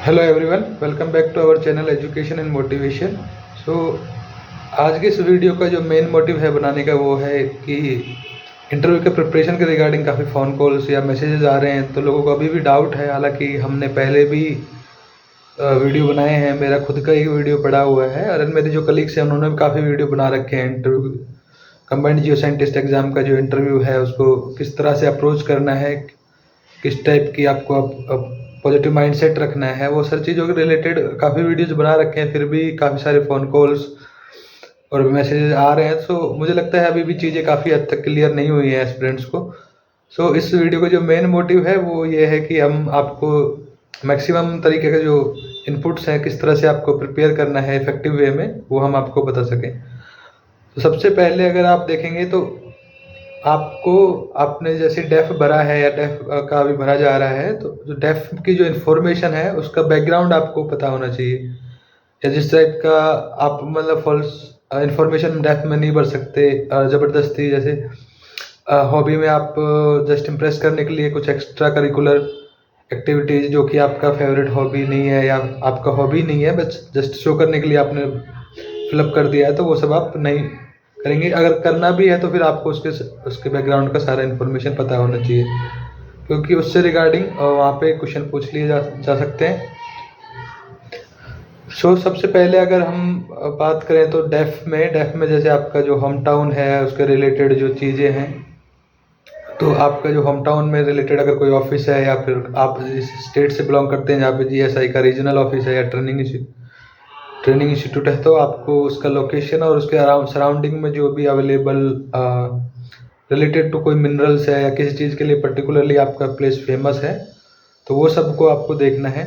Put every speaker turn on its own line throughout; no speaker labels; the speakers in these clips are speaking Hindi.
Hello everyone, welcome back to our channel education and motivation. So आज के इस वीडियो का जो मेन मोटिव है बनाने का वो है कि इंटरव्यू के प्रिपरेशन के रिगार्डिंग काफ़ी फ़ोन कॉल्स या मैसेजेस आ रहे हैं, तो लोगों को अभी भी डाउट है। हालांकि हमने पहले भी वीडियो बनाए हैं, मेरा खुद का ही वीडियो पड़ा हुआ है और मेरे जो कलीग्स हैं उन्होंने भी काफ़ी वीडियो बना रखे हैं। इंटरव्यू कंबाइंड जियो साइंटिस्ट एग्ज़ाम का जो इंटरव्यू है उसको किस तरह से अप्रोच करना है, किस टाइप की आपको पॉजिटिव माइंडसेट रखना है, वो सर चीज़ों के रिलेटेड काफ़ी वीडियोज़ बना रखे हैं। फिर भी काफ़ी सारे फ़ोन कॉल्स और मैसेजेस आ रहे हैं, सो मुझे लगता है अभी भी चीज़ें काफ़ी हद तक क्लियर नहीं हुई हैं स्टूडेंट्स को। सो इस वीडियो का जो मेन मोटिव है वो ये है कि हम आपको मैक्सिमम तरीके के जो इनपुट्स हैं, किस तरह से आपको प्रिपेयर करना है इफेक्टिव वे में, वो हम आपको बता सकें। तो सबसे पहले अगर आप देखेंगे तो आपको आपने जैसे डेफ भरा है या डेफ का अभी भरा जा रहा है, तो जो डेफ की जो इन्फॉर्मेशन है उसका बैकग्राउंड आपको पता होना चाहिए। या जिस टाइप का आप मतलब फॉल्स इन्फॉर्मेशन डेफ में नहीं भर सकते ज़बरदस्ती। जैसे हॉबी में आप जस्ट इम्प्रेस करने के लिए कुछ एक्स्ट्रा करिकुलर एक्टिविटीज़ जो कि आपका फेवरेट हॉबी नहीं है या आपका हॉबी नहीं है, बस जस्ट शो करने के लिए आपने फिलअप कर दिया है, तो वो सब आप नहीं करेंगे। अगर करना भी है तो फिर आपको उसके बैकग्राउंड का सारा इन्फॉर्मेशन पता होना चाहिए, क्योंकि उससे रिगार्डिंग वहाँ पे क्वेश्चन पूछ लिए जा सकते हैं। सो सबसे पहले अगर हम बात करें तो डेफ में जैसे आपका जो होम टाउन है उसके रिलेटेड जो चीज़ें हैं, तो आपका जो होम टाउन में रिलेटेड अगर कोई ऑफिस है या फिर आप जिस स्टेट से बिलोंग करते हैं जहाँ पे जीएसआई का रीजनल ऑफिस है या ट्रेनिंग इंस्टीट्यूट है, तो आपको उसका लोकेशन और उसके अराउंड सराउंडिंग में जो भी अवेलेबल रिलेटेड टू कोई मिनरल्स है या किसी चीज़ के लिए पर्टिकुलरली आपका प्लेस फेमस है, तो वो सबको आपको देखना है।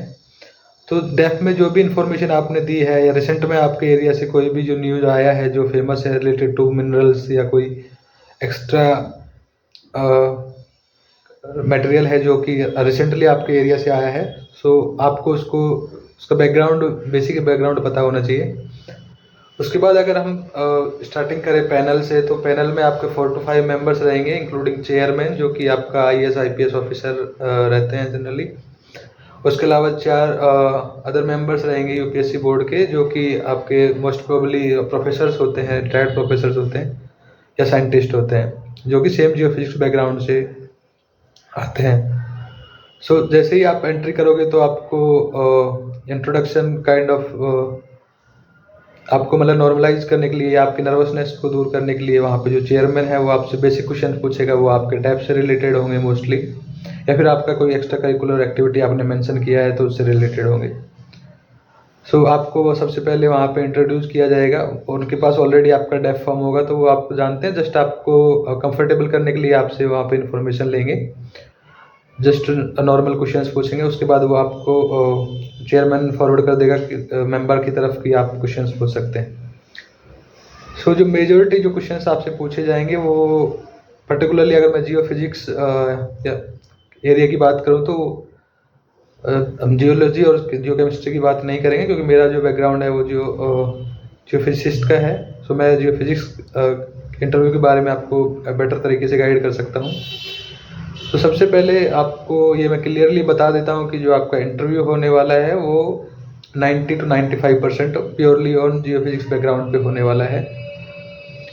तो डेफ में जो भी इंफॉर्मेशन आपने दी है या रिसेंट में आपके एरिया से कोई भी जो न्यूज़ आया है जो फेमस है रिलेटेड टू मिनरल्स या कोई एक्स्ट्रा मटेरियल है जो कि रिसेंटली आपके एरिया से आया है, सो आपको उसका बैकग्राउंड, बेसिक बैकग्राउंड पता होना चाहिए। उसके बाद अगर हम स्टार्टिंग करें पैनल से, तो पैनल में आपके 4 to 5 मेंबर्स रहेंगे इंक्लूडिंग चेयरमैन जो कि आपका आईएएस आईपीएस ऑफिसर रहते हैं जनरली। उसके अलावा 4 अदर मेंबर्स रहेंगे यूपीएससी बोर्ड के, जो कि आपके मोस्ट प्रोबेबली प्रोफेसर्स होते हैं, रिटायर्ड प्रोफेसर्स होते हैं या साइंटिस्ट होते हैं, जो कि सेम जियोफिजिक्स बैकग्राउंड से आते हैं। सो जैसे ही आप एंट्री करोगे तो आपको इंट्रोडक्शन काइंड ऑफ आपको मतलब नॉर्मलाइज करने के लिए या आपकी नर्वसनेस को दूर करने के लिए वहाँ पे जो चेयरमैन है वो आपसे बेसिक क्वेश्चन पूछेगा, वो आपके टाइप से रिलेटेड होंगे मोस्टली, या फिर आपका कोई एक्स्ट्रा करिकुलर एक्टिविटी आपने मेंशन किया है तो उससे रिलेटेड होंगे। सो आपको वो सबसे पहले वहाँ पे इंट्रोड्यूस किया जाएगा। उनके पास ऑलरेडी आपका डेफ फॉर्म होगा तो वो आप जानते हैं, जस्ट आपको कंफर्टेबल करने के लिए आपसे वहाँ पे इन्फॉर्मेशन लेंगे, जस्ट नॉर्मल क्वेश्चंस पूछेंगे। उसके बाद वो आपको चेयरमैन फॉरवर्ड कर देगा मेंबर की तरफ कि आप क्वेश्चंस पूछ सकते हैं। सो जो मेजॉरिटी जो क्वेश्चंस आपसे पूछे जाएंगे वो पर्टिकुलरली, अगर मैं जियो फिजिक्स एरिया की बात करूँ तो हम जियोलॉजी और जियो केमिस्ट्री की बात नहीं करेंगे, क्योंकि मेरा जो बैकग्राउंड है वो जियो फिजिसिस्ट का है। सो मैं जियो फिजिक्स इंटरव्यू के बारे में आपको बेटर तरीके से गाइड कर सकता हूँ। तो सबसे पहले आपको ये मैं क्लियरली बता देता हूँ कि जो आपका इंटरव्यू होने वाला है वो 90 to 95% purely on Jio physics background पे होने वाला है।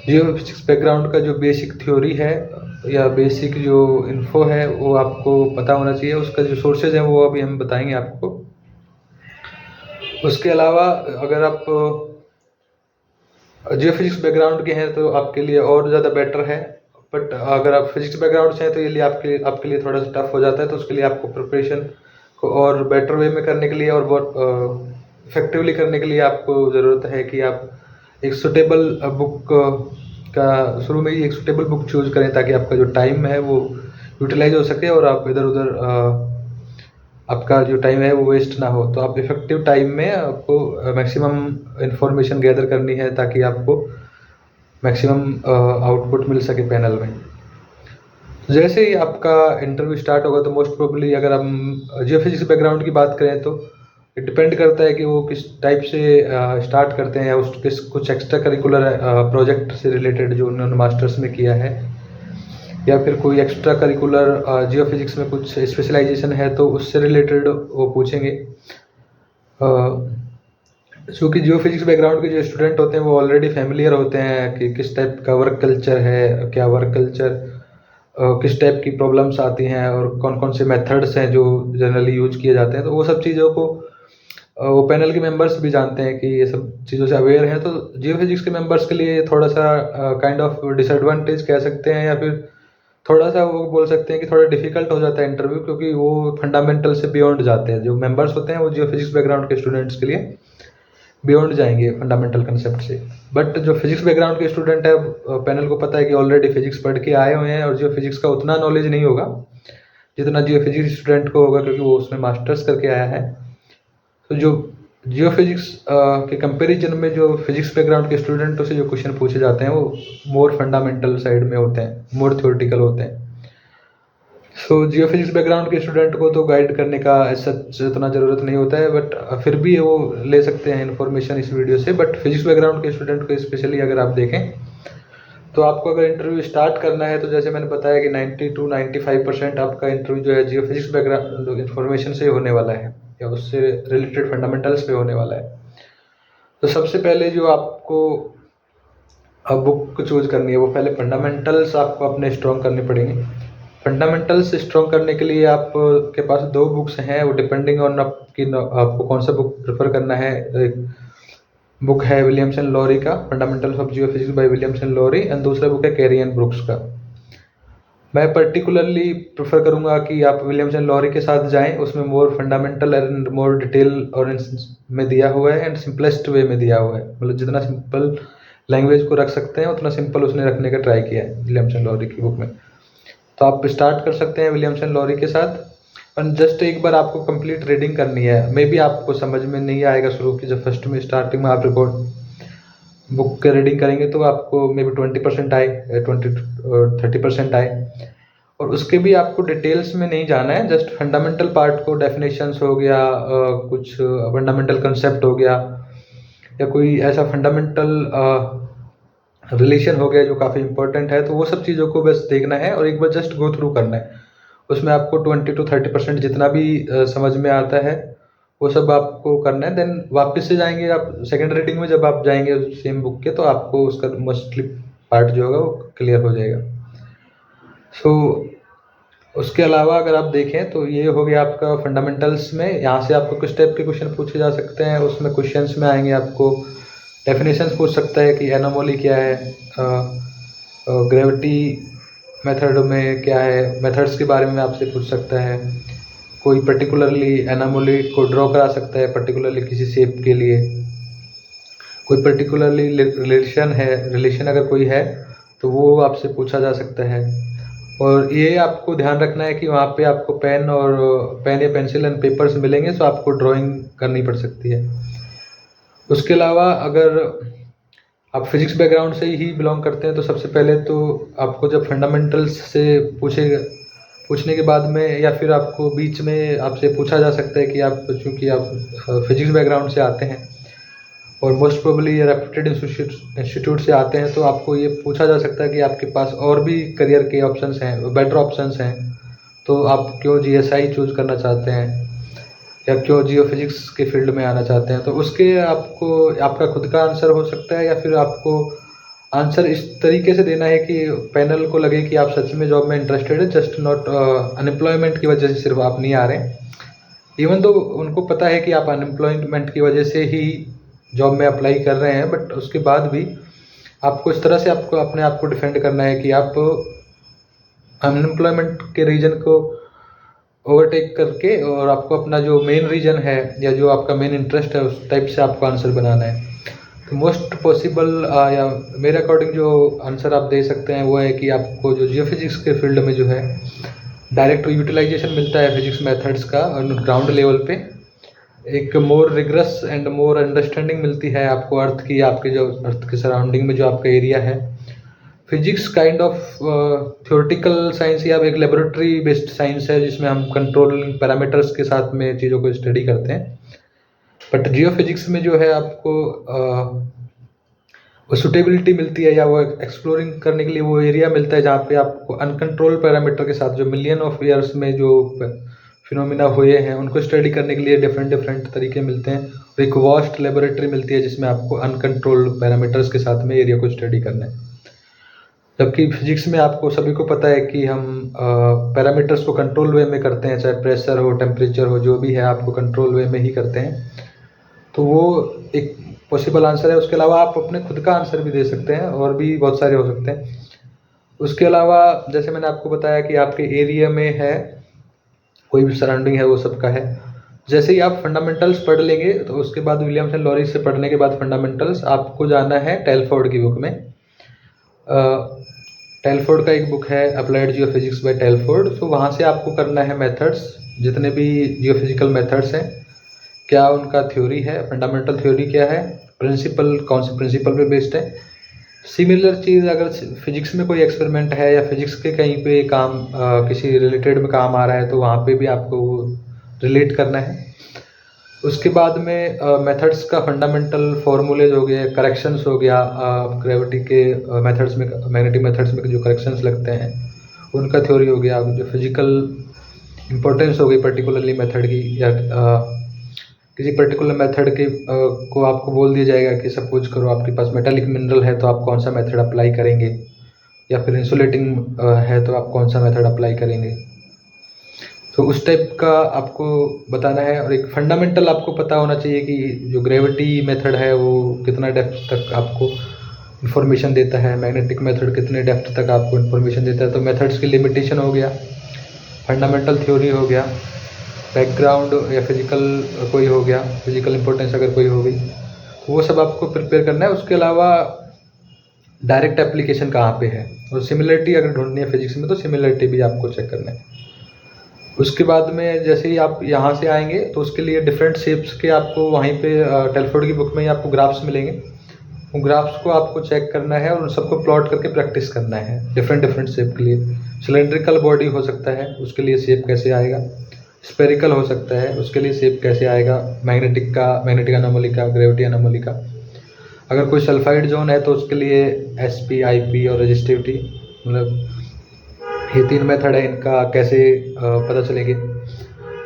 जियो फिजिक्स बैकग्राउंड का जो बेसिक थ्योरी है या बेसिक जो इन्फो है वो आपको पता होना चाहिए। उसका जो सोर्सेज हैं वो अभी हम बताएंगे आपको। उसके अलावा अगर आप जियो फिजिक्स बैकग्राउंड के हैं तो आपके लिए और ज़्यादा बेटर है, बट अगर आप फिजिक्स बैकग्राउंड से हैं तो ये लिए आपके लिए थोड़ा सा टफ हो जाता है। तो उसके लिए आपको प्रिपरेशन को और बेटर वे में करने के लिए और बहुत इफेक्टिवली करने के लिए आपको ज़रूरत है कि आप एक सुटेबल बुक का शुरू में ही एक सुटेबल बुक चूज़ करें, ताकि आपका जो टाइम है वो यूटिलाइज हो सके और आप इधर उधर आपका जो टाइम है वो वेस्ट ना हो। तो आप इफेक्टिव टाइम में आपको मैक्सिमम इंफॉर्मेशन गैदर करनी है ताकि आपको मैक्सिमम आउटपुट मिल सके पैनल में। जैसे ही आपका इंटरव्यू स्टार्ट होगा तो मोस्ट प्रोबेबली अगर हम जियो फिजिक्स बैकग्राउंड की बात करें तो इट डिपेंड करता है कि वो किस टाइप से स्टार्ट करते हैं, या कुछ एक्स्ट्रा करिकुलर प्रोजेक्ट से रिलेटेड जो उन्होंने मास्टर्स में किया है, या फिर कोई एक्स्ट्रा करिकुलर जियो फिजिक्स में कुछ स्पेशलाइजेशन है तो उससे रिलेटेड वो पूछेंगे। चूँकि जियो फिजिक्स बैकग्राउंड के जो स्टूडेंट होते हैं वो ऑलरेडी फैमिलियर होते हैं कि किस टाइप का वर्क कल्चर है, क्या वर्क कल्चर किस टाइप की प्रॉब्लम्स आती हैं और कौन-कौन से मेथड्स हैं जो जनरली यूज़ किए जाते हैं। तो वो सब चीज़ों को वो पैनल के मेंबर्स भी जानते हैं कि ये सब चीज़ों से अवेयर हैं। तो जियो फिजिक्स के मेंबर्स के लिए थोड़ा-सा काइंड ऑफ डिसएडवांटेज कह सकते हैं या फिर थोड़ा-सा वो बोल सकते हैं कि थोड़ा डिफ़िकल्ट हो जाता है इंटरव्यू, क्योंकि वो फंडामेंटल से बियॉन्ड जाते हैं। जो मेंबर्स होते हैं वो जियो फिजिक्स बैकग्राउंड के स्टूडेंट्स के लिए बियॉन्ड जाएँगे फंडामेंटल कांसेप्ट से। बट जो फिजिक्स बैकग्राउंड के स्टूडेंट है पैनल को पता है कि ऑलरेडी फिजिक्स पढ़ के आए हुए हैं और जियो फिजिक्स का उतना नॉलेज नहीं होगा, जितना जियो फिजिक्स स्टूडेंट को होगा, क्योंकि वो उसमें मास्टर्स करके आया है। तो जो जियो फिजिक्स के कंपैरिजन में जो फिजिक्स बैकग्राउंड के स्टूडेंटों से जो क्वेश्चन पूछे जाते हैं वो मोर फंडामेंटल साइड में होते हैं, मोर थ्योरेटिकल होते हैं। सो जियो फिजिक्स बैकग्राउंड के स्टूडेंट को तो गाइड करने का सच उतना ज़रूरत नहीं होता है, बट फिर भी वो ले सकते हैं इन्फॉर्मेशन इस वीडियो से। बट फिजिक्स बैकग्राउंड के स्टूडेंट को स्पेशली अगर आप देखें तो आपको अगर इंटरव्यू स्टार्ट करना है तो जैसे मैंने बताया कि 90 to 95% आपका इंटरव्यू जो है जियो फिजिक्स बैकग्राउंड इन्फॉर्मेशन से ही होने वाला है या उससे रिलेटेड फंडामेंटल्स पे होने वाला है। तो सबसे पहले जो आपको अब बुक चूज़ करनी है वो पहले फंडामेंटल्स आपको अपने स्ट्रॉन्ग करने पड़ेंगे। फंडामेंटल्स स्ट्रॉन्ग करने के लिए आप के पास 2 बुक्स हैं, वो डिपेंडिंग ऑन आपको कौन सा बुक प्रेफ़र करना है। एक बुक है विलियम्सन लॉरी का fundamentals of geophysics by Williamson Lowrie and दूसरा बुक है कैरी एंड ब्रुक्स का। मैं पर्टिकुलरली प्रेफ़र करूँगा कि आप विलियम्सन लॉरी के साथ जाएँ, उसमें मोर फंडामेंटल एंड मोर डिटेल और में दिया हुआ है एंड सिंपलेस्ट वे में दिया हुआ है। मतलब जितना सिंपल लैंग्वेज को रख सकते हैं उतना सिंपल उसने रखने का ट्राई किया है विलियम्सन लॉरी की बुक में। तो आप स्टार्ट कर सकते हैं विलियम्सन लॉरी के साथ और जस्ट एक बार आपको कंप्लीट रीडिंग करनी है। मे बी आपको समझ में नहीं आएगा शुरू की, जब फर्स्ट में स्टार्टिंग में आप बुक के रीडिंग करेंगे तो आपको मे बी 20% आए, 30% आए। और उसके भी आपको डिटेल्स में नहीं जाना है, जस्ट फंडामेंटल पार्ट को, डेफिनेशंस हो गया, कुछ फंडामेंटल कंसेप्ट हो गया या कोई ऐसा फंडामेंटल रिलेशन हो गया जो काफ़ी इंपॉर्टेंट है, तो वो सब चीज़ों को बस देखना है और एक बार जस्ट गो थ्रू करना है। उसमें आपको 20 to 30% जितना भी समझ में आता है वो सब आपको करना है। देन वापस से जाएंगे आप सेकेंड रीडिंग में, जब आप जाएंगे सेम बुक के, तो आपको उसका मोस्टली पार्ट जो होगा वो क्लियर हो जाएगा। सो उसके अलावा अगर आप देखें तो ये हो गया आपका फंडामेंटल्स में। यहाँ से आपको किस टाइप के क्वेश्चन पूछे जा सकते हैं, उसमें क्वेश्चंस में आएंगे आपको डेफिनेशंस पूछ सकता है कि एनोमली क्या है, ग्रेविटी मेथड में क्या है, मेथड्स के बारे में आपसे पूछ सकता है। कोई पर्टिकुलरली एनोमली को ड्रॉ करा सकता है पर्टिकुलरली किसी शेप के लिए। कोई पर्टिकुलरली रिलेशन अगर कोई है तो वो आपसे पूछा जा सकता है। और ये आपको ध्यान रखना है कि वहाँ पे आपको पेन या पेंसिल एंड पेपर्स मिलेंगे, तो आपको ड्राइंग करनी पड़ सकती है। उसके अलावा अगर आप फिजिक्स बैकग्राउंड से ही बिलोंग करते हैं तो सबसे पहले तो आपको जब फंडामेंटल्स से पूछने के बाद में या फिर आपको बीच में आपसे पूछा जा सकता है कि आप, चूँकि आप फिजिक्स बैकग्राउंड से आते हैं और मोस्ट प्रोबेबली रेप्यूटेड इंस्टीट्यूट से आते हैं, तो आपको ये पूछा जा सकता है कि आपके पास और भी करियर के ऑप्शंस हैं, बेटर ऑप्शंस हैं, तो आप क्यों जीएसआई चूज़ करना चाहते हैं या क्यों जियो फिजिक्स के फील्ड में आना चाहते हैं। तो उसके आपको आपका खुद का आंसर हो सकता है या फिर आपको आंसर इस तरीके से देना है कि पैनल को लगे कि आप सच में जॉब में इंटरेस्टेड है, जस्ट नॉट अनएम्प्लॉयमेंट की वजह से सिर्फ आप नहीं आ रहे हैं। इवन तो उनको पता है कि आप अनएम्प्लॉयमेंट की वजह से ही जॉब में अप्लाई कर रहे हैं, बट उसके बाद भी आपको इस तरह से आपको अपने आप को डिफेंड करना है कि आप अनएम्प्लॉयमेंट के रीजन को ओवरटेक करके और आपको अपना जो मेन रीजन है या जो आपका मेन इंटरेस्ट है उस टाइप से आपको आंसर बनाना है। तो मोस्ट पॉसिबल या मेरे अकॉर्डिंग जो आंसर आप दे सकते हैं वो है कि आपको जो जियो फिजिक्स के फील्ड में जो है डायरेक्ट यूटिलाइजेशन मिलता है फिजिक्स मेथड्स का ग्राउंड लेवल पे, एक मोर रिगरस एंड मोर अंडरस्टैंडिंग मिलती है आपको अर्थ की, आपके जो अर्थ के सराउंडिंग में जो आपका एरिया है। Physics kind of theoretical science या एक लेबोरेटरी बेस्ड साइंस है जिसमें हम कंट्रोलिंग पैरामीटर्स के साथ में चीज़ों को स्टडी करते हैं। बट जियो फिजिक्स में जो है आपको वो सुटेबिलिटी मिलती है या वो एक्सप्लोरिंग करने के लिए वो एरिया मिलता है जहाँ पे आपको अनकंट्रोल पैरामीटर के साथ जो मिलियन ऑफ ईयर्स में जो फिनोमिना हुए हैं उनको स्टडी करने के लिए डिफरेंट तरीके मिलते हैं। और एक वास्ट लेबोरेटरी मिलती है जिसमें आपको अनकंट्रोल्ड पैरामीटर्स के साथ में एरिया को स्टडी करना है। जबकि फिजिक्स में आपको सभी को पता है कि हम पैरामीटर्स को कंट्रोल वे में करते हैं, चाहे प्रेशर हो, टेम्परेचर हो, जो भी है आपको कंट्रोल वे में ही करते हैं। तो वो एक पॉसिबल आंसर है। उसके अलावा आप अपने खुद का आंसर भी दे सकते हैं और भी बहुत सारे हो सकते हैं। उसके अलावा जैसे मैंने आपको बताया कि आपके एरिया में है, कोई भी सराउंडिंग है वो सबका है। जैसे ही आप फंडामेंटल्स पढ़ लेंगे तो उसके बाद विलियम्सन लॉरी से पढ़ने के बाद फंडामेंटल्स आपको जाना है टेलफोर्ड की बुक में। टेलफोर्ड का एक बुक है अप्लाइड जियोफिजिक्स बाय टेलफोर्ड। तो वहाँ से आपको करना है मेथड्स, जितने भी जियोफिजिकल मेथड्स हैं क्या उनका थ्योरी है, फंडामेंटल थ्योरी क्या है, प्रिंसिपल कौन से प्रिंसिपल पे बेस्ड है। सिमिलर चीज़ अगर फिजिक्स में कोई एक्सपेरिमेंट है या फिजिक्स के कहीं पे काम किसी रिलेटेड में काम आ रहा है तो वहाँ पे भी आपको रिलेट करना है। उसके बाद में मेथड्स का फंडामेंटल फॉर्मूलेज हो गए, करेक्शंस हो गया, ग्रेविटी के मेथड्स में, मैग्नेटिक मेथड्स में जो करेक्शंस लगते हैं उनका थ्योरी हो गया। जो फिजिकल इंपॉर्टेंस हो गई पर्टिकुलरली मेथड की, या किसी पर्टिकुलर मेथड के को आपको बोल दिया जाएगा कि सपोज करो आपके पास मेटालिक मिनरल है तो आप कौन सा मेथड अप्लाई करेंगे, या फिर इंसुलेटिंग है तो आप कौन सा मेथड अप्लाई करेंगे। तो उस टाइप का आपको बताना है। और एक फंडामेंटल आपको पता होना चाहिए कि जो ग्रेविटी मेथड है वो कितना डेप्थ तक आपको इन्फॉर्मेशन देता है, मैग्नेटिक मेथड कितने डेप्थ तक आपको इन्फॉर्मेशन देता है। तो मेथड्स की लिमिटेशन हो गया, फंडामेंटल थ्योरी हो गया, बैकग्राउंड या फिजिकल कोई हो गया, फिजिकल इंपॉर्टेंस अगर कोई हो गई, तो वो सब आपको प्रिपेयर करना है। उसके अलावा डायरेक्ट एप्लीकेशन कहाँ पे है और सिमिलरिटी अगर ढूंढनी है फिजिक्स में तो सिमिलरिटी भी आपको चेक करना है। उसके बाद में जैसे ही आप यहाँ से आएंगे तो उसके लिए डिफरेंट शेप्स के आपको वहीं पे टेलफोर्ड की बुक में ही आपको ग्राफ्स मिलेंगे। उन ग्राफ्स को आपको चेक करना है और उन सबको प्लॉट करके प्रैक्टिस करना है डिफरेंट शेप के लिए। सिलेंड्रिकल बॉडी हो सकता है, उसके लिए शेप कैसे आएगा, स्पेरिकल हो सकता है, उसके लिए शेप कैसे आएगा, मैग्नेटिक एनोमली का, ग्रेविटी एनोमली का। अगर कोई सल्फाइड जोन है तो उसके लिए SP, IP और रेजिस्टिविटी, मतलब ये 3 मेथड है, इनका कैसे पता चलेंगे।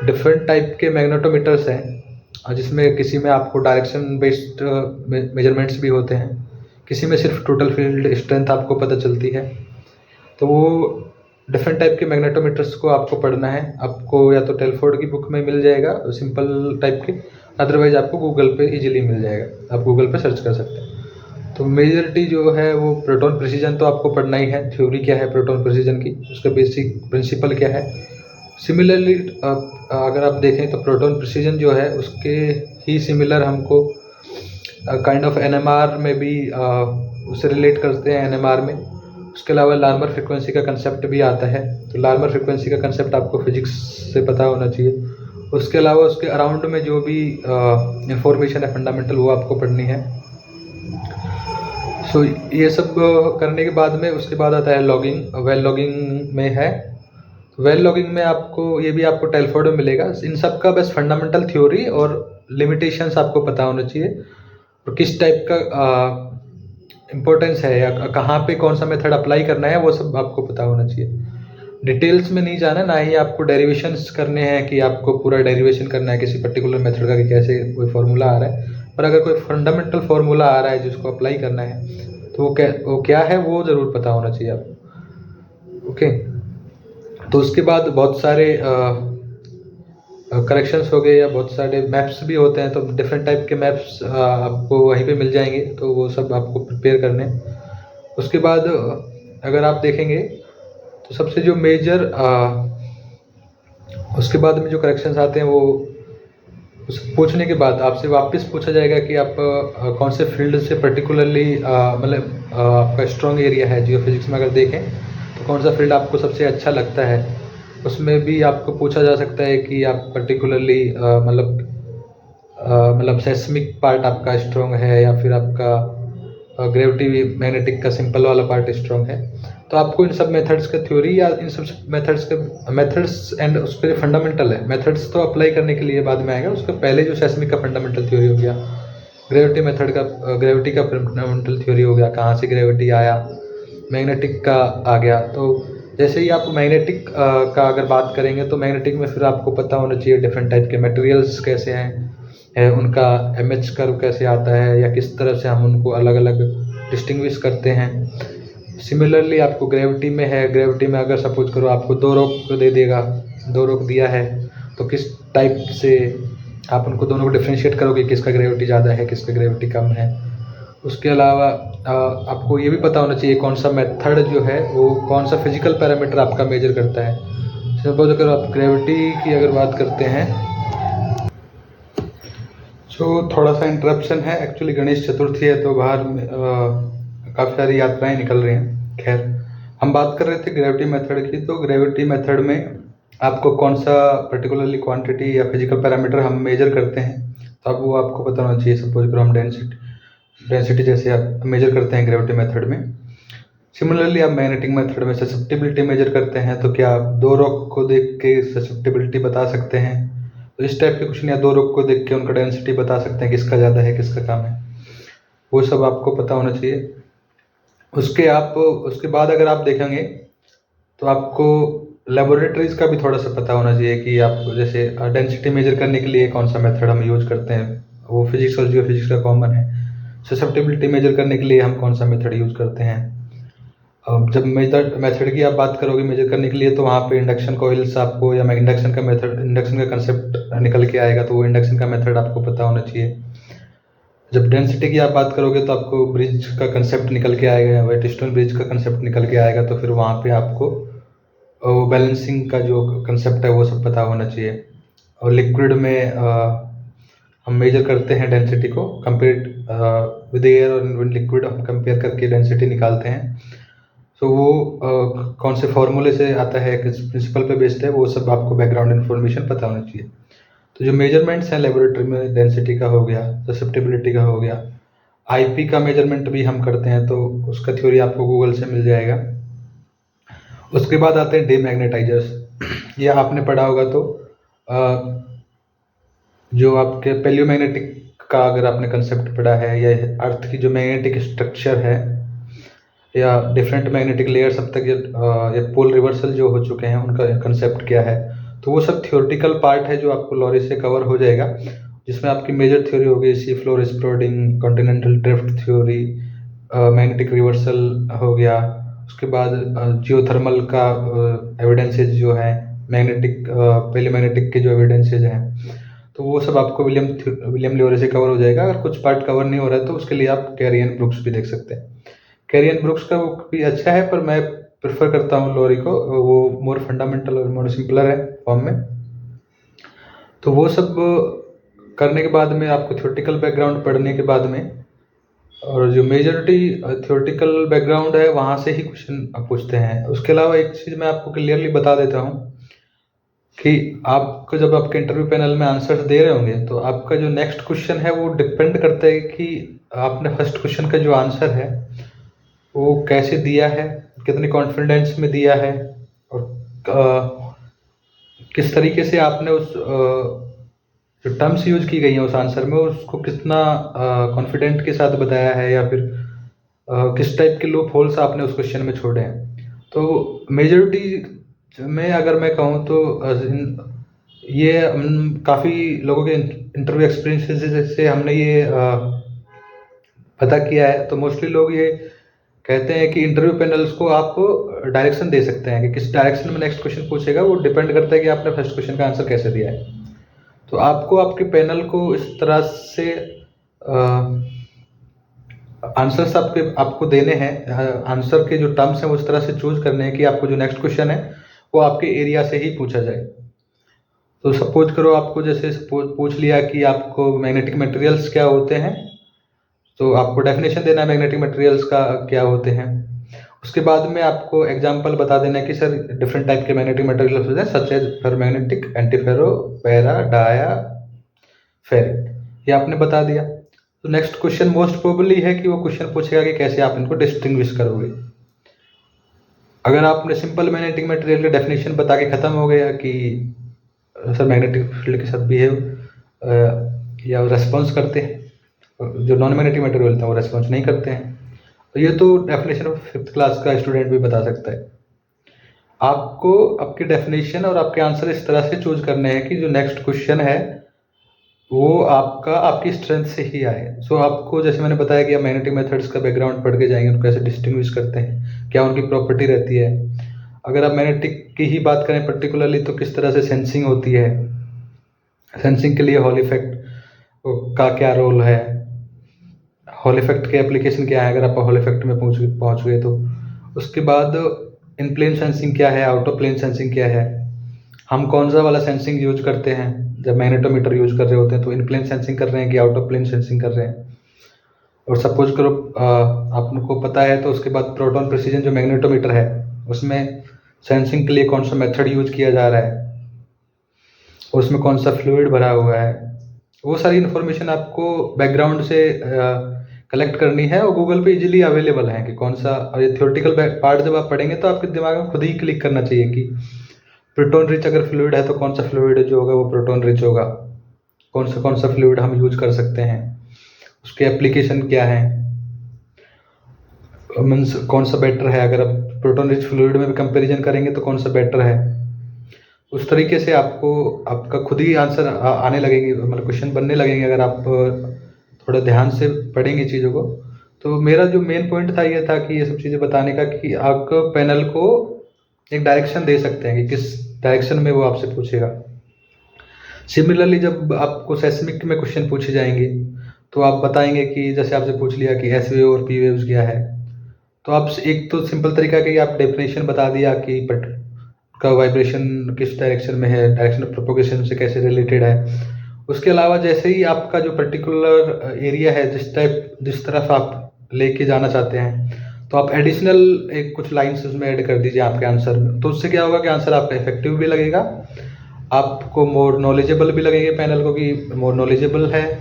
डिफरेंट टाइप के मैग्नेटोमीटर्स हैं जिसमें किसी में आपको डायरेक्शन बेस्ड मेजरमेंट्स भी होते हैं, किसी में सिर्फ टोटल फील्ड स्ट्रेंथ आपको पता चलती है। तो वो डिफरेंट टाइप के मैग्नेटोमीटर्स को आपको पढ़ना है। आपको या तो टेलफोर्ड की बुक में मिल जाएगा सिंपल टाइप के, अदरवाइज आपको गूगल पे इजीली मिल जाएगा, आप गूगल पे सर्च कर सकते हैं। तो मेजॉरिटी जो है वो प्रोटॉन प्रिसीजन तो आपको पढ़ना ही है, थ्योरी क्या है प्रोटॉन प्रिसीजन की, उसका बेसिक प्रिंसिपल क्या है। सिमिलरली अगर आप देखें तो प्रोटॉन प्रिसीजन जो है उसके ही सिमिलर हमको काइंड ऑफ NMR में भी उससे रिलेट करते हैं NMR में। उसके अलावा लार्मर फ्रिक्वेंसी का कंसेप्ट भी आता है, तो लार्मर फ्रिक्वेंसी का कंसेप्ट आपको फिजिक्स से पता होना चाहिए। उसके अलावा उसके अराउंड में जो भी इंफॉर्मेशन है फंडामेंटल वो आपको पढ़नी है। सो ये सब करने के बाद में उसके बाद आता है लॉगिंग। वेल लॉगिंग में है, वेल लॉगिंग में आपको ये भी आपको टेलफोर्ड में मिलेगा। इन सब का बस फंडामेंटल थ्योरी और लिमिटेशंस आपको पता होना चाहिए, और किस टाइप का इम्पोर्टेंस है या कहाँ पे कौन सा मेथड अप्लाई करना है वो सब आपको पता होना चाहिए। डिटेल्स में नहीं जाना, ना ही आपको डेरिवेशंस करने हैं कि आपको पूरा डेरिवेशन करना है किसी पर्टिकुलर मेथड का कि कैसे कोई फार्मूला आ रहा है। पर अगर कोई फंडामेंटल फार्मूला आ रहा है जिसको अप्लाई करना है तो वो क्या है वो ज़रूर पता होना चाहिए आपको। ओके, तो उसके बाद बहुत सारे करेक्शंस हो गए या बहुत सारे मैप्स भी होते हैं, तो डिफरेंट टाइप के मैप्स आपको वहीं पे मिल जाएंगे, तो वो सब आपको प्रिपेयर करने। उसके बाद अगर आप देखेंगे तो सबसे जो मेजर उसके बाद में जो करेक्शंस आते हैं वो उस पूछने के बाद आपसे वापस पूछा जाएगा कि आप कौन से फील्ड से पर्टिकुलरली मतलब आपका स्ट्रॉन्ग एरिया है जियोफिजिक्स में। अगर देखें तो कौन सा फील्ड आपको सबसे अच्छा लगता है, उसमें भी आपको पूछा जा सकता है कि आप पर्टिकुलरली मतलब सेस्मिक पार्ट आपका स्ट्रॉन्ग है या फिर आपका ग्रेविटी मैग्नेटिक का सिंपल वाला पार्ट स्ट्रॉन्ग है। तो आपको इन सब मेथड्स का थ्योरी या इन सब मेथड्स एंड उसके फंडामेंटल है, मेथड्स तो अप्लाई करने के लिए बाद में आएगा। उसके पहले जो सेस्मिक का फंडामेंटल थ्योरी हो गया, ग्रेविटी का फंडामेंटल थ्योरी हो गया, कहाँ से ग्रेविटी आया, मैग्नेटिक का आ गया। तो जैसे ही आप मैग्नेटिक का अगर बात करेंगे तो मैग्नेटिक में फिर आपको पता होना चाहिए डिफरेंट टाइप के मटेरियल्स कैसे हैं, उनका एमएच कर्व कैसे आता है या किस तरह से हम उनको अलग अलग डिस्टिंग्विश करते हैं। सिमिलरली आपको ग्रेविटी में है, ग्रेविटी में अगर सपोज करो आपको दो रोक दे देगा, दो रोक दिया है तो किस टाइप से आप उनको दोनों को डिफ्रेंशिएट करोगे, किसका ग्रेविटी ज़्यादा है किसका ग्रेविटी कम है। उसके अलावा आपको ये भी पता होना चाहिए कौन सा मेथड जो है वो कौन सा फिजिकल पैरामीटर आपका मेजर करता है। सपोज अगर आप ग्रेविटी की अगर बात करते हैं तो थोड़ा सा इंटरप्शन है, एक्चुअली गणेश चतुर्थी है तो बाहर काफ़ी सारी यात्राएं निकल रही हैं। खैर, हम बात कर रहे थे ग्रेविटी मेथड की, तो ग्रेविटी मेथड में आपको कौन सा पर्टिकुलरली क्वांटिटी या फिजिकल पैरामीटर हम मेजर करते हैं तो अब वो आपको पता होना चाहिए। सपोज करो हम डेंसिटी जैसे आप मेजर करते हैं ग्रेविटी मेथड में। सिमिलरली आप मैग्नेटिक मेथड में ससेप्टिबिलिटी मेजर करते हैं, तो क्या आप दो रॉक को देख के ससेप्टिबिलिटी बता सकते हैं? तो इस टाइप के क्वेश्चन, या दो रॉक को देख के उनका डेंसिटी बता सकते हैं किसका ज़्यादा है किसका कम है, वो सब आपको पता होना चाहिए। उसके बाद अगर आप देखेंगे तो आपको लेबोरेटरीज का भी थोड़ा सा पता होना चाहिए कि आप जैसे डेंसिटी मेजर करने के लिए कौन सा मेथड हम यूज करते हैं, वो फिजिक्स और जियोफिजिक्स का कॉमन है। ससेप्टिबिलिटी मेजर करने के लिए हम कौन सा मेथड यूज करते हैं। अब जब मेथड की आप बात करोगे मेजर करने के लिए तो वहाँ पे इंडक्शन कॉइल्स आपको या इंडक्शन का कंसेप्ट निकल के आएगा, तो वो इंडक्शन का मेथड आपको पता होना चाहिए। जब डेंसिटी की आप बात करोगे तो आपको ब्रिज का कंसेप्ट निकल के आएगा, व्हाइटस्टोन ब्रिज का कंसेप्ट निकल के आएगा, तो फिर वहाँ पे आपको बैलेंसिंग का जो कंसेप्ट है वो सब पता होना चाहिए। और लिक्विड में हम मेजर करते हैं डेंसिटी को कंपेयर विद एयर, और विद लिक्विड हम कंपेयर करके डेंसिटी निकालते हैं। तो वो कौन से फॉर्मूले से आता है, किस प्रिंसिपल पे बेस्ड है, वो सब आपको बैकग्राउंड इन्फॉर्मेशन पता होना चाहिए। तो जो मेजरमेंट्स हैं लेबोरेटरी में, डेंसिटी का हो गया, ससेप्टिबिलिटी का हो गया, आईपी का मेजरमेंट भी हम करते हैं, तो उसका थ्योरी आपको गूगल से मिल जाएगा। उसके बाद आते हैं डीमैग्नेटाइजर्स। ये आपने पढ़ा होगा, तो जो आपके पैलियोमैग्नेटिक का अगर आपने कंसेप्ट पढ़ा है, या अर्थ की जो मैग्नेटिक स्ट्रक्चर है या डिफरेंट मैग्नेटिक लेयर्स अब तक ये पोल रिवर्सल जो हो चुके हैं उनका कंसेप्ट क्या है, तो वो सब थियोरेटिकल पार्ट है जो आपको लॉरी से कवर हो जाएगा, जिसमें आपकी मेजर थ्योरी होगी sea floor spreading, continental drift theory, magnetic reversal हो गया। उसके बाद जियोथर्मल का एविडेंसेज जो है, मैग्नेटिक पैलियोमैग्नेटिक के जो एविडेंसेज हैं, तो वो सब आपको विलियम लियोरे से कवर हो जाएगा। अगर कुछ पार्ट कवर नहीं हो रहा है तो उसके लिए आप कैरियन ब्रुक्स भी देख सकते हैं। कैरियन ब्रुक्स का बुक भी अच्छा है, पर मैं प्रेफर करता हूँ लोरी को, वो मोर फंडामेंटल और मोर सिंपलर है फॉर्म में। तो वो सब करने के बाद में आपको थ्योरेटिकल बैकग्राउंड पढ़ने के बाद में, और जो मेजॉरिटी थ्योरेटिकल बैकग्राउंड है वहाँ से ही क्वेश्चन पूछते हैं। उसके अलावा एक चीज़ मैं आपको क्लियरली बता देता हूँ कि आपको जब आपके इंटरव्यू पैनल में आंसर्स दे रहे होंगे तो आपका जो नेक्स्ट क्वेश्चन है वो डिपेंड करता है कि आपने फर्स्ट क्वेश्चन का जो आंसर है वो कैसे दिया है, कितने कॉन्फिडेंस में दिया है, और किस तरीके से आपने उस जो टर्म्स यूज की गई हैं उस आंसर में उसको कितना कॉन्फिडेंट के साथ बताया है, या फिर किस टाइप के लूप होल्स आपने उस क्वेश्चन में छोड़े हैं। तो मेजॉरिटी में अगर मैं कहूँ तो ये काफ़ी लोगों के इंटरव्यू एक्सपीरियंसेस से हमने ये पता किया है। तो मोस्टली लोग ये कहते हैं कि इंटरव्यू पैनल्स को आप डायरेक्शन दे सकते हैं कि किस डायरेक्शन में नेक्स्ट क्वेश्चन पूछेगा, वो डिपेंड करता है कि आपने फर्स्ट क्वेश्चन का आंसर कैसे दिया है। तो आपको आपके पैनल को इस तरह से आंसर्स आपको देने हैं, आंसर के जो टर्म्स हैं उस तरह से चूज करने हैं कि आपको जो नेक्स्ट क्वेश्चन है वो आपके एरिया से ही पूछा जाए। तो सपोज करो आपको जैसे पूछ लिया कि आपको मैग्नेटिक मटेरियल्स क्या होते हैं, तो आपको डेफिनेशन देना है मैग्नेटिक मटेरियल्स का क्या होते हैं। उसके बाद में आपको एग्जांपल बता देना है कि सर डिफरेंट टाइप के मैग्नेटिक मटेरियल्स होते हैं, such as ferromagnetic, antiferro, para, dia, ferric, ये आपने बता दिया। तो नेक्स्ट क्वेश्चन मोस्ट प्रोबेबली है कि वो क्वेश्चन पूछेगा कि कैसे आप इनको डिस्टिंग्विश करोगे। अगर आपने सिंपल मैग्नेटिक मटेरियल की डेफिनेशन बता के खत्म हो गया कि सर मैग्नेटिक फील्ड के साथ बिहेव या रेस्पॉन्स करते हैं, जो नॉन मैग्नेटिक मटेरियल होते हैं वो रेस्पॉन्स नहीं करते हैं, तो ये तो डेफिनेशन ऑफ 5th क्लास का स्टूडेंट भी बता सकता है। आपको आपकी डेफिनेशन और आपके आंसर इस तरह से चूज करने हैं कि जो नेक्स्ट क्वेश्चन है वो आपकी स्ट्रेंथ से ही आए। सो आपको जैसे मैंने बताया कि आप मैग्नेटिक मेथड्स का बैकग्राउंड पढ़ के जाएंगे, उनको कैसे डिस्टिंग्विश करते हैं, क्या उनकी प्रॉपर्टी रहती है। अगर आप मैग्नेटिक की ही बात करें पर्टिकुलरली तो किस तरह से सेंसिंग होती है, सेंसिंग के लिए हॉल इफेक्ट का क्या रोल है, हॉल इफेक्ट के एप्लीकेशन क्या है अगर आप हॉल इफेक्ट में पहुंच गए तो। उसके बाद इन प्लेन सेंसिंग क्या है, आउट ऑफ प्लेन सेंसिंग क्या है, हम कौन सा वाला सेंसिंग यूज करते हैं जब मैग्नेटोमीटर यूज कर रहे होते हैं, तो इन प्लेन सेंसिंग कर रहे हैं कि आउट ऑफ प्लेन सेंसिंग कर रहे हैं। और सपोज करो आपको पता है तो उसके बाद प्रोटॉन प्रेसिजन जो मैग्नेटोमीटर है उसमें सेंसिंग के लिए कौन सा मेथड यूज किया जा रहा है, उसमें कौन सा फ्लूइड भरा हुआ है, वो सारी इन्फॉर्मेशन आपको बैकग्राउंड से कलेक्ट करनी है और गूगल पे इजीली अवेलेबल है कि कौन सा। और ये थ्योरेटिकल पार्ट जब आप पढ़ेंगे तो आपके दिमाग में खुद ही क्लिक करना चाहिए कि प्रोटॉन रिच अगर फ्लूइड है तो कौन सा फ्लूइड जो होगा वो प्रोटॉन रिच होगा, कौन सा फ्लूइड हम यूज कर सकते हैं, उसके एप्लीकेशन क्या है, मीन्स कौन सा बेटर है। अगर आप प्रोटॉन रिच फ्लूइड में भी कंपैरिजन करेंगे तो कौन सा बेटर है, उस तरीके से आपको आपका खुद ही आंसर आने लगेंगे, मतलब क्वेश्चन बनने लगेंगे अगर आप थोड़ा ध्यान से पढ़ेंगे चीज़ों को। तो मेरा जो मेन पॉइंट था ये था कि ये सब चीज़ें बताने का कि आप पैनल को एक डायरेक्शन दे सकते हैं कि किस डायरेक्शन में वो आपसे पूछेगा। सिमिलरली जब आपको सेस्मिक में क्वेश्चन पूछे जाएंगे तो आप बताएंगे कि जैसे आपसे पूछ लिया कि एस वेव और पी वेव्स क्या है, तो आप एक तो सिंपल तरीका कि आप डेफिनेशन बता दिया कि का वाइब्रेशन किस डायरेक्शन में है, डायरेक्शन ऑफ प्रोपोगेशन से कैसे रिलेटेड है। उसके अलावा जैसे ही आपका जो पर्टिकुलर एरिया है जिस तरफ आप लेके जाना चाहते हैं तो आप एडिशनल एक कुछ लाइन्स उसमें ऐड कर दीजिए आपके आंसर में। तो उससे क्या होगा कि आंसर आपका इफेक्टिव भी लगेगा, आपको मोर नॉलेजेबल भी लगेंगे पैनल को कि मोर नॉलेजेबल है,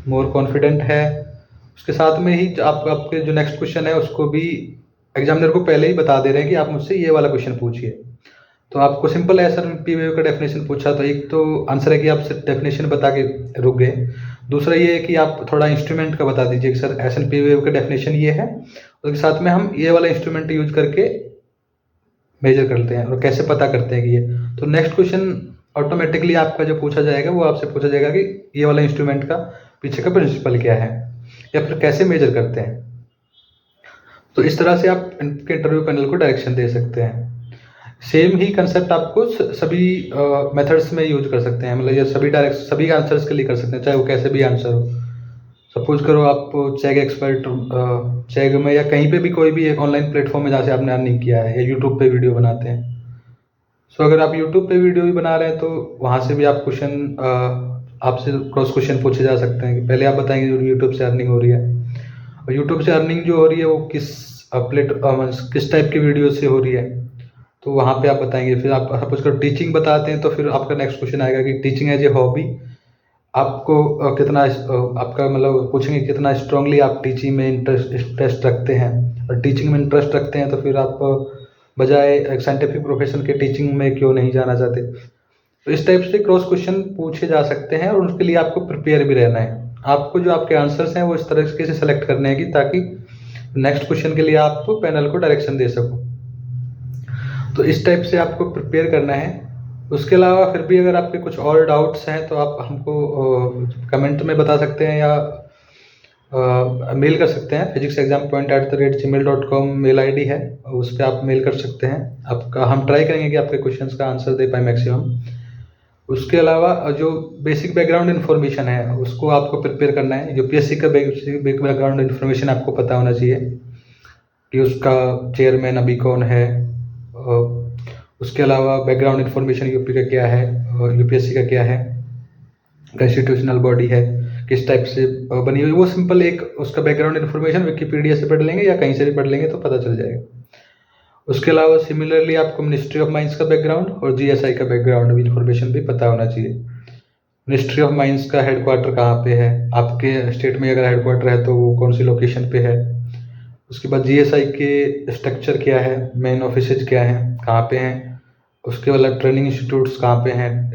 मोर कॉन्फिडेंट है। उसके साथ में ही आपके जो नेक्स्ट क्वेश्चन है उसको भी एग्जामिनर को पहले ही बता दे रहे हैं कि आप मुझसे ये वाला क्वेश्चन पूछिए। तो आपको simple S N P wave का डेफिनेशन पूछा तो एक तो आंसर है कि आप सिर्फ डेफिनेशन बता के रुक गए, दूसरा ये है कि आप थोड़ा इंस्ट्रूमेंट का बता दीजिए कि sir S N P wave का डेफिनेशन ये है, उसके साथ में हम ये वाला इंस्ट्रूमेंट यूज करके मेजर करते हैं और कैसे पता करते हैं कि ये। तो नेक्स्ट क्वेश्चन ऑटोमेटिकली आपका जो पूछा जाएगा वो आपसे पूछा जाएगा कि ये वाला इंस्ट्रूमेंट का पीछे का प्रिंसिपल क्या है या फिर कैसे मेजर करते हैं। तो इस तरह से आप इनके इंटरव्यू पैनल को डायरेक्शन दे सकते हैं। सेम ही कंसेप्ट आपको सभी मेथड्स में यूज कर सकते हैं, मतलब ये सभी आंसर्स के लिए कर सकते हैं, चाहे वो कैसे भी आंसर हो। सपोज करो आप चैग एक्सपर्ट चैग में या कहीं पे भी कोई भी एक ऑनलाइन प्लेटफॉर्म में जहाँ से आपने अर्निंग किया है या यूट्यूब पे वीडियो बनाते हैं। सो अगर आप यूट्यूब पे वीडियो भी बना रहे हैं तो वहाँ से भी आप क्वेश्चन आपसे क्रॉस क्वेश्चन पूछे जा सकते हैं कि पहले आप बताएंगे जो यूट्यूब से अर्निंग हो रही है, और यूट्यूब से अर्निंग जो हो रही है वो किस टाइप की वीडियो से हो रही है, तो वहाँ पे आप बताएंगे। फिर आप सपोज करो टीचिंग बताते हैं तो फिर आपका नेक्स्ट क्वेश्चन आएगा कि टीचिंग एज ए हॉबी आपको कितना आपका मतलब पूछेंगे कितना स्ट्रांगली आप टीचिंग में इंटरेस्ट रखते हैं, और टीचिंग में इंटरेस्ट रखते हैं तो फिर आप बजाय एक साइंटिफिक प्रोफेशन के टीचिंग में क्यों नहीं जाना चाहते। तो इस टाइप से क्रॉस क्वेश्चन पूछे जा सकते हैं और उसके लिए आपको प्रिपेयर भी रहना है। आपको जो आपके आंसर्स हैं वो इस तरीके से सेलेक्ट करने हैं कि ताकि नेक्स्ट क्वेश्चन के लिए आप पैनल को डायरेक्शन दे सको। तो इस टाइप से आपको प्रिपेयर करना है। उसके अलावा फिर भी अगर आपके कुछ और डाउट्स हैं तो आप हमको कमेंट में बता सकते हैं या मेल कर सकते हैं। physicsexampoint@gmail.com मेल आईडी है, उस पर आप मेल कर सकते हैं। आपका हम ट्राई करेंगे कि आपके क्वेश्चंस का आंसर दे पाए मैक्सिमम। उसके अलावा जो बेसिक बैकग्राउंड इन्फॉर्मेशन है उसको आपको प्रिपेयर करना है। यूपीएससी का बेसिक बैकग्राउंड इन्फॉर्मेशन आपको पता होना चाहिए कि उसका चेयरमैन अभी कौन है। उसके अलावा बैकग्राउंड इन्फॉर्मेशन यूपी का क्या है और यूपीएससी का क्या है, कॉन्स्टिट्यूशनल बॉडी है किस टाइप से बनी हुई, वो सिंपल एक उसका बैकग्राउंड इन्फॉर्मेशन विकिपीडिया से पढ़ लेंगे या कहीं से भी पढ़ लेंगे तो पता चल जाएगा। उसके अलावा सिमिलरली आपको मिनिस्ट्री ऑफ माइंस का बैकग्राउंड और जीएसआई का बैकग्राउंड इन्फॉर्मेशन भी पता होना चाहिए। मिनिस्ट्री ऑफ माइंस का हेडक्वार्टर कहाँ पे है, आपके स्टेट में अगर हेडक्वार्टर है तो वो कौन सी लोकेशन पे है। उसके बाद जीएसआई के स्ट्रक्चर क्या है, मेन ऑफिसेज क्या हैं, कहाँ पे हैं, उसके बाद ट्रेनिंग इंस्टीट्यूट्स कहाँ पे हैं।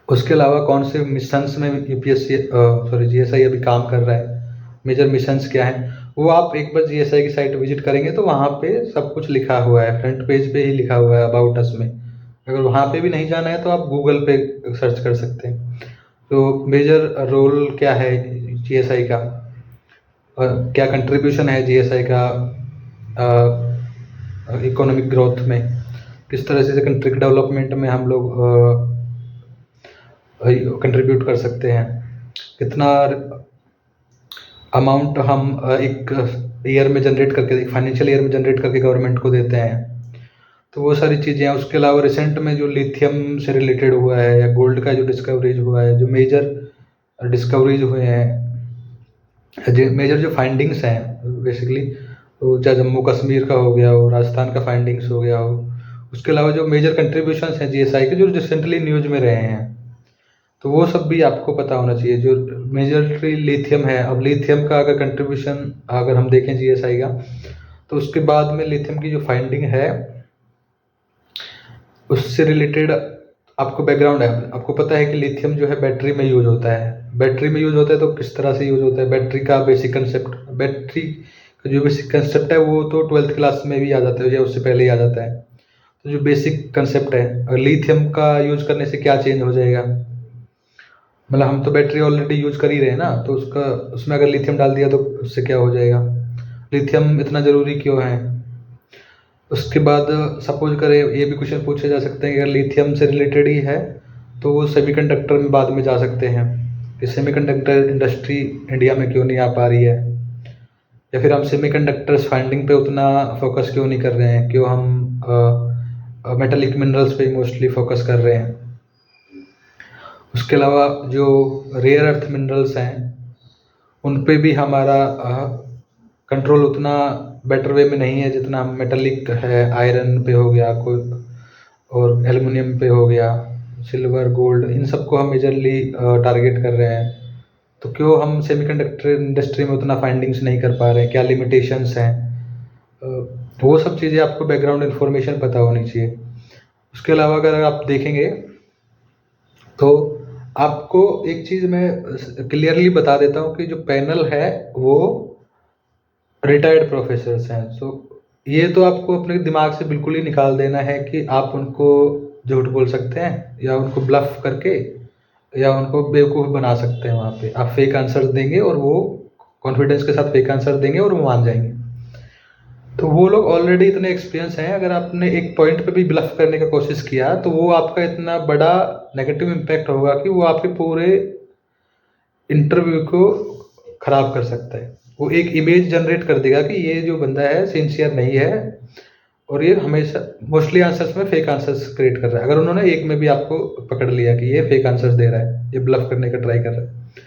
उसके अलावा कौन से मिशंस में जीएसआई अभी काम कर रहा है, मेजर मिशंस क्या हैं। वो आप एक बार जीएसआई की साइट विजिट करेंगे तो वहाँ पे सब कुछ लिखा हुआ है, फ्रंट पेज पे ही लिखा हुआ है अबाउट अस में। अगर वहाँ पे भी नहीं जाना है तो आप गूगल पे सर्च कर सकते हैं। तो मेजर रोल क्या है जीएसआई का, और क्या कंट्रीब्यूशन है जीएसआई का इकोनॉमिक ग्रोथ में, किस तरह से कंट्री के डेवलपमेंट में हम लोग कंट्रीब्यूट कर सकते हैं, कितना अमाउंट हम एक ईयर में जनरेट करके, एक फाइनेंशियल ईयर में जनरेट करके गवर्नमेंट को देते हैं। तो वो सारी चीज़ें हैं। उसके अलावा रिसेंट में जो लिथियम से रिलेटेड हुआ है या गोल्ड का जो डिस्कवरीज हुआ है, जो मेजर डिस्कवरीज हुए हैं, मेजर जो फाइंडिंग्स हैं बेसिकली, तो चाहे जम्मू कश्मीर का हो गया हो, राजस्थान का फाइंडिंग्स हो गया हो, उसके अलावा जो मेजर कंट्रीब्यूशंस हैं जीएसआई के जो रिसेंटली न्यूज में रहे हैं, तो वो सब भी आपको पता होना चाहिए। जो मेजरली लिथियम है, अब लिथियम का अगर कंट्रीब्यूशन अगर हम देखें जीएसआई का, तो उसके बाद में लिथियम की जो फाइंडिंग है उससे रिलेटेड आपको बैकग्राउंड है। आपको पता है कि लिथियम जो है बैटरी में यूज होता है। बैटरी में यूज होता है तो किस तरह से यूज होता है, बैटरी का बेसिक कंसेप्ट, बैटरी का जो बेसिक कंसेप्ट है वो तो 12th क्लास में भी आ जाता है या उससे पहले ही आ जाता है। तो जो बेसिक कंसेप्ट है, अगर लिथियम का यूज करने से क्या चेंज हो जाएगा, मतलब हम तो बैटरी ऑलरेडी यूज कर ही रहे हैं ना, तो उसका उसमें अगर लिथियम डाल दिया तो उससे क्या हो जाएगा, लिथियम इतना ज़रूरी क्यों है। उसके बाद सपोज करें, ये भी क्वेश्चन पूछे जा सकते हैं कि अगर लिथियम से रिलेटेड ही है तो वो सेमीकंडक्टर में बाद में जा सकते हैं कि सेमीकंडक्टर इंडस्ट्री इंडिया में क्यों नहीं आ पा रही है, या फिर हम सेमीकंडक्टर्स फाइंडिंग पे उतना फोकस क्यों नहीं कर रहे हैं, क्यों हम मेटालिक मिनरल्स पे मोस्टली फोकस कर रहे हैं। उसके अलावा जो रेयर अर्थ मिनरल्स हैं उन पे भी हमारा कंट्रोल उतना बेटर वे में नहीं है जितना हम मेटालिक है, आयरन पे हो गया कोई, और एल्युमिनियम पे हो गया, सिल्वर, गोल्ड, इन सबको हम मेजरली टारगेट कर रहे हैं। तो क्यों हम सेमीकंडक्टर इंडस्ट्री में उतना फाइंडिंग्स नहीं कर पा रहे हैं, क्या लिमिटेशंस हैं, वो सब चीज़ें आपको बैकग्राउंड इन्फॉर्मेशन पता होनी चाहिए। उसके अलावा अगर आप देखेंगे तो आपको एक चीज़ मैं क्लियरली बता देता हूँ कि जो पैनल है वो रिटायर्ड प्रोफेसर्स हैं। सो ये तो आपको अपने दिमाग से बिल्कुल ही निकाल देना है कि आप उनको झूठ बोल सकते हैं या उनको ब्लफ करके या उनको बेवकूफ़ बना सकते हैं। वहाँ पे आप फेक आंसर देंगे और वो कॉन्फिडेंस के साथ फेक आंसर देंगे और वो मान जाएंगे। तो वो लोग ऑलरेडी इतने एक्सपीरियंस हैं, अगर आपने एक पॉइंट पे भी ब्लफ करने का कोशिश किया तो वो आपका इतना बड़ा नेगेटिव इम्पैक्ट होगा कि वो आपके पूरे इंटरव्यू को ख़राब कर सकता है। वो एक इमेज जनरेट कर देगा कि ये जो बंदा है सिंसियर नहीं है और ये हमेशा मोस्टली आंसर्स में फेक आंसर्स क्रिएट कर रहा है। अगर उन्होंने एक में भी आपको पकड़ लिया कि ये फेक आंसर्स दे रहा है, ये ब्लफ करने का ट्राई कर रहा है।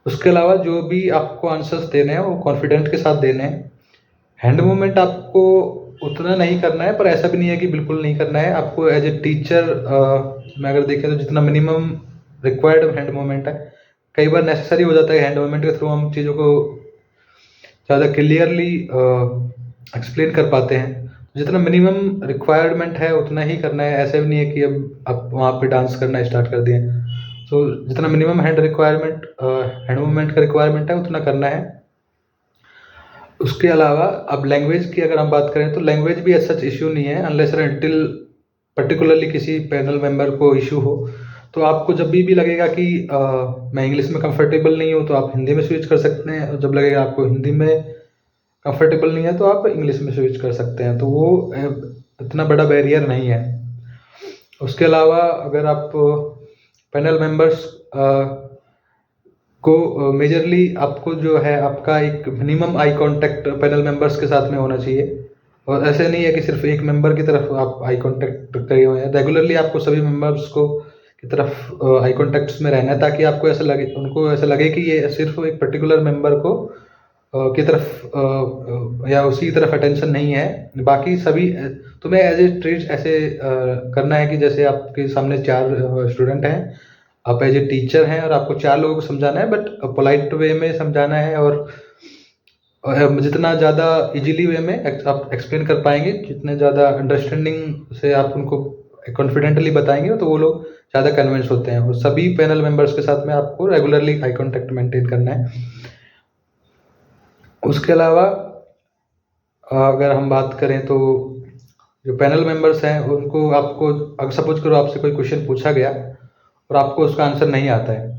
उसके अलावा जो भी आपको आंसर्स देने हैं वो कॉन्फिडेंट के साथ देने हैं। हैंड मूवमेंट आपको उतना नहीं करना है, पर ऐसा भी नहीं है कि बिल्कुल नहीं करना है। आपको एज ए टीचर में अगर देखें तो जितना मिनिमम रिक्वायर्ड हैंड मूवमेंट है, कई बार नेसेसरी हो जाता है हैंड मूवमेंट के थ्रू हम चीज़ों को ज़्यादा क्लियरली एक्सप्लेन कर पाते हैं। जितना मिनिमम रिक्वायरमेंट है उतना ही करना है। ऐसा भी नहीं है कि अब आप वहाँ पे डांस करना स्टार्ट कर दिए। तो जितना मिनिमम हैंड मूवमेंट का रिक्वायरमेंट है उतना करना है। उसके अलावा अब लैंग्वेज की अगर हम बात करें तो लैंग्वेज भी एज सच इशू नहीं है, अनलेस अनटिल पर्टिकुलरली किसी पैनल मेंबर को इशू हो। तो आपको जब भी लगेगा कि मैं इंग्लिश में कंफर्टेबल नहीं हूँ तो आप हिंदी में स्विच कर सकते हैं, और जब लगेगा आपको हिंदी में कंफर्टेबल नहीं है तो आप इंग्लिश में स्विच कर सकते हैं। तो वो इतना बड़ा बैरियर नहीं है। उसके अलावा अगर आप पैनल मेंबर्स को मेजरली आपको जो है आपका एक minimum eye contact panel members के साथ में होना चाहिए, और ऐसे नहीं है कि सिर्फ एक मेंबर की तरफ आप आई कांटेक्ट करे हुए हैं। रेगुलरली आपको सभी मेंबर्स को की तरफ आई कांटेक्ट्स में रहना है, ताकि आपको ऐसा लगे, उनको ऐसा लगे कि ये सिर्फ एक पर्टिकुलर मेंबर को की तरफ या उसी की तरफ अटेंशन नहीं है, बाकी सभी तुम्हें एज ए ट्रीट ऐसे करना है कि जैसे आपके सामने 4 स्टूडेंट हैं, आप एज ए टीचर हैं और आपको 4 लोगों को समझाना है, बट पोलाइट वे में समझाना है, और जितना ज़्यादा इजीली वे में आप एक्सप्लेन कर पाएंगे, जितने ज़्यादा अंडरस्टैंडिंग से आप उनको कॉन्फिडेंटली बताएंगे तो वो लोग ज़्यादा कन्विंस होते हैं। और सभी पैनल मेंबर्स के साथ में आपको रेगुलरली आई कांटेक्ट मेंटेन करना है। उसके अलावा अगर हम बात करें तो जो पैनल मेंबर्स हैं उनको आपको, अगर सपोज करो आपसे कोई क्वेश्चन पूछा गया और आपको उसका आंसर नहीं आता है,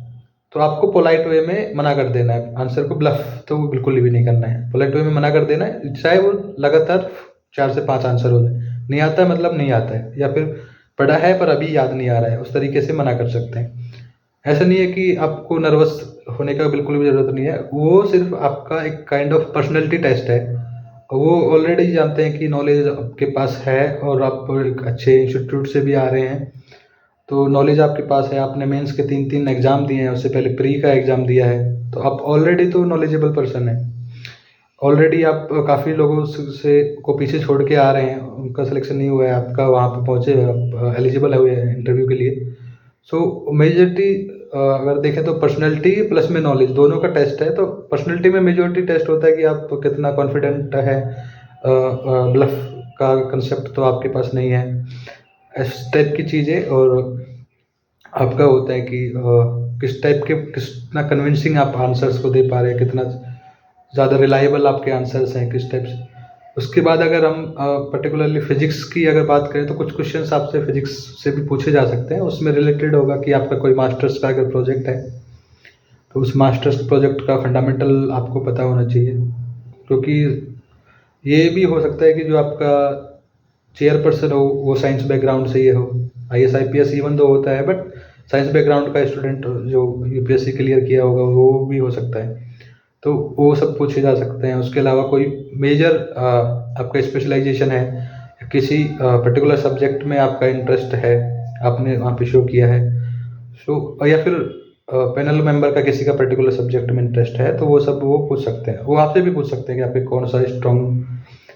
तो आपको पोलाइट वे में मना कर देना है। आंसर को ब्लफ तो बिल्कुल भी नहीं करना है, पोलाइट वे में मना कर देना है, चाहे वो लगातार 4 से 5 आंसर हो जाए। नहीं आता है मतलब नहीं आता है, या फिर पढ़ा है पर अभी याद नहीं आ रहा है, उस तरीके से मना कर सकते हैं। ऐसा नहीं है कि आपको नर्वस होने का बिल्कुल भी ज़रूरत नहीं है, वो सिर्फ आपका एक काइंड ऑफ पर्सनैलिटी टेस्ट है। वो ऑलरेडी जानते हैं कि नॉलेज आपके पास है और आप एक अच्छे इंस्टीट्यूट से भी आ रहे हैं, तो नॉलेज आपके पास है। आपने मेंस के 3-3 एग्ज़ाम दिए हैं, उससे पहले प्री का एग्ज़ाम दिया है, तो आप ऑलरेडी तो नॉलेजेबल पर्सन हैं। ऑलरेडी आप काफ़ी लोगों से को पीछे छोड़ के आ रहे हैं, उनका सिलेक्शन नहीं हुआ है, आपका वहाँ पे पहुँचे, आप एलिजिबल हुए हैं इंटरव्यू के लिए। सो मेजॉरिटी अगर देखें तो पर्सनैलिटी प्लस में नॉलेज दोनों का टेस्ट है। तो पर्सनैलिटी में मेजॉरिटी टेस्ट होता है कि आप कितना कॉन्फिडेंट है, ब्लफ का कंसेप्ट तो आपके पास नहीं है, इस टाइप की चीज़ें। और आपका होता है कि किस टाइप के, कितना कन्विंसिंग आप आंसर्स को दे पा रहे हैं, कितना ज़्यादा रिलायबल आपके आंसर्स हैं, किस टाइप से। उसके बाद अगर हम पर्टिकुलरली फिजिक्स की अगर बात करें तो कुछ क्वेश्चंस आपसे फिजिक्स से भी पूछे जा सकते हैं। उसमें रिलेटेड होगा कि आपका कोई मास्टर्स का अगर प्रोजेक्ट है तो उस मास्टर्स प्रोजेक्ट का फंडामेंटल आपको पता होना चाहिए, क्योंकि ये भी हो सकता है कि जो आपका चेयरपर्सन हो वो साइंस बैकग्राउंड से ये हो। IAS IPS इवन तो होता है, बट साइंस बैकग्राउंड का स्टूडेंट जो UPSC क्लियर किया होगा वो भी हो सकता है, तो वो सब पूछे जा सकते हैं। उसके अलावा कोई मेजर आपका स्पेशलाइजेशन है, किसी पर्टिकुलर सब्जेक्ट में आपका इंटरेस्ट है, आपने वहाँ पे शो किया है, सो या फिर पैनल मेंबर का किसी का पर्टिकुलर सब्जेक्ट में इंटरेस्ट है, तो वो सब वो पूछ सकते हैं। वो आपसे भी पूछ सकते हैं कि आपके कौन सा स्ट्रॉन्ग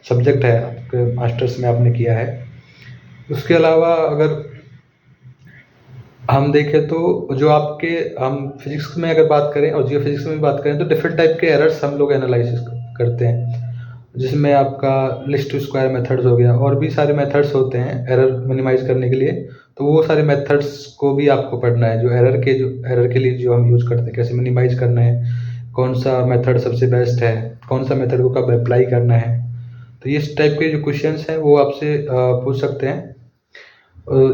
सब्जेक्ट है आपके मास्टर्स में आपने किया है। उसके अलावा अगर हम देखें तो जो आपके, हम फिजिक्स में अगर बात करें और जियो फिजिक्स में भी बात करें तो डिफरेंट टाइप के एरर्स हम लोग एनालिसिस करते हैं, जिसमें आपका लिस्ट टू स्क्वायर मेथड्स हो गया, और भी सारे मेथड्स होते हैं एरर मिनिमाइज करने के लिए। तो वो सारे मेथड्स को भी आपको पढ़ना है, जो एरर के लिए जो हम यूज़ करते हैं, कैसे मिनिमाइज करना है, कौन सा मेथड सबसे बेस्ट है, कौन सा मेथड को कब अप्लाई करना है। तो इस टाइप के जो क्वेश्चंस हैं वो आपसे पूछ सकते हैं।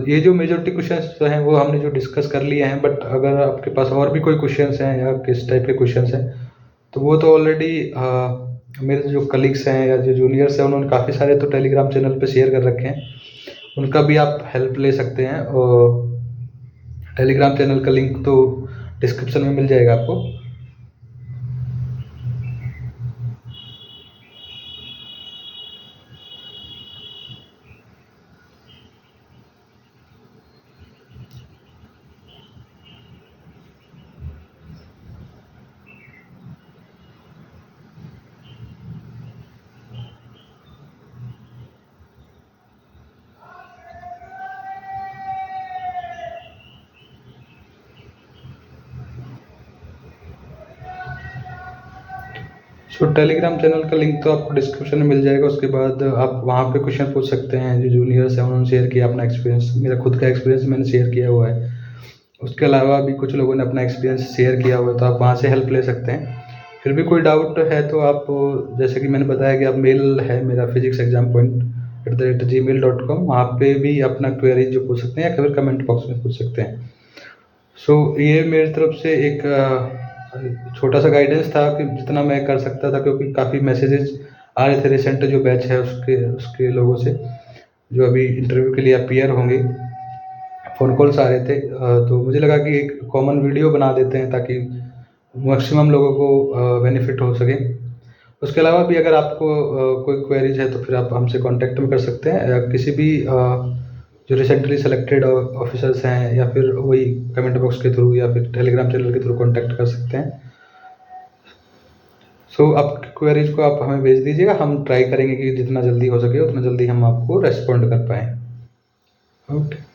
ये जो मेजॉरिटी क्वेश्चंस जो हैं वो हमने जो डिस्कस कर लिए हैं, बट अगर आपके पास और भी कोई क्वेश्चंस हैं या किस टाइप के क्वेश्चंस हैं तो वो तो ऑलरेडी मेरे जो कलीग्स हैं या जो जूनियर्स हैं उन्होंने काफ़ी सारे तो टेलीग्राम चैनल पे शेयर कर रखे हैं, उनका भी आप हेल्प ले सकते हैं। और टेलीग्राम चैनल का लिंक तो डिस्क्रिप्शन में मिल जाएगा आपको। सो टेलीग्राम चैनल का लिंक तो आपको डिस्क्रिप्शन में मिल जाएगा। उसके बाद आप वहाँ पे क्वेश्चन पूछ सकते हैं, जो जूनियर्स हैं उन्होंने शेयर किया अपना एक्सपीरियंस, मेरा खुद का एक्सपीरियंस मैंने शेयर किया हुआ है। उसके अलावा भी कुछ लोगों ने अपना एक्सपीरियंस शेयर किया हुआ है, तो आप वहाँ से हेल्प ले सकते हैं। फिर भी कोई डाउट है तो आप, जैसे कि मैंने बताया कि आप मेल है मेरा physicsexampoint@gmail.com, वहाँ पे भी अपना क्वेरी जो पूछ सकते हैं या फिर कमेंट बॉक्स में पूछ सकते हैं। सो ये मेरी तरफ से एक छोटा सा गाइडेंस था कि जितना मैं कर सकता था, क्योंकि काफ़ी मैसेजेस आ रहे थे रिसेंट जो बैच है उसके लोगों से, जो अभी इंटरव्यू के लिए अपीयर होंगे, फ़ोन कॉल्स आ रहे थे। तो मुझे लगा कि एक कॉमन वीडियो बना देते हैं ताकि मैक्सिमम लोगों को बेनिफिट हो सके। उसके अलावा भी अगर आपको कोई क्वेरीज है तो फिर आप हमसे कांटेक्ट में कर सकते हैं, या किसी भी जो रिसेंटली सेलेक्टेड ऑफिसर्स हैं, या फिर वही कमेंट बॉक्स के थ्रू या फिर टेलीग्राम चैनल के थ्रू कांटेक्ट कर सकते हैं। सो आपकी क्वेरीज को आप हमें भेज दीजिएगा, हम ट्राई करेंगे कि जितना जल्दी हो सके उतना जल्दी हम आपको रेस्पॉन्ड कर पाएँ। ओके।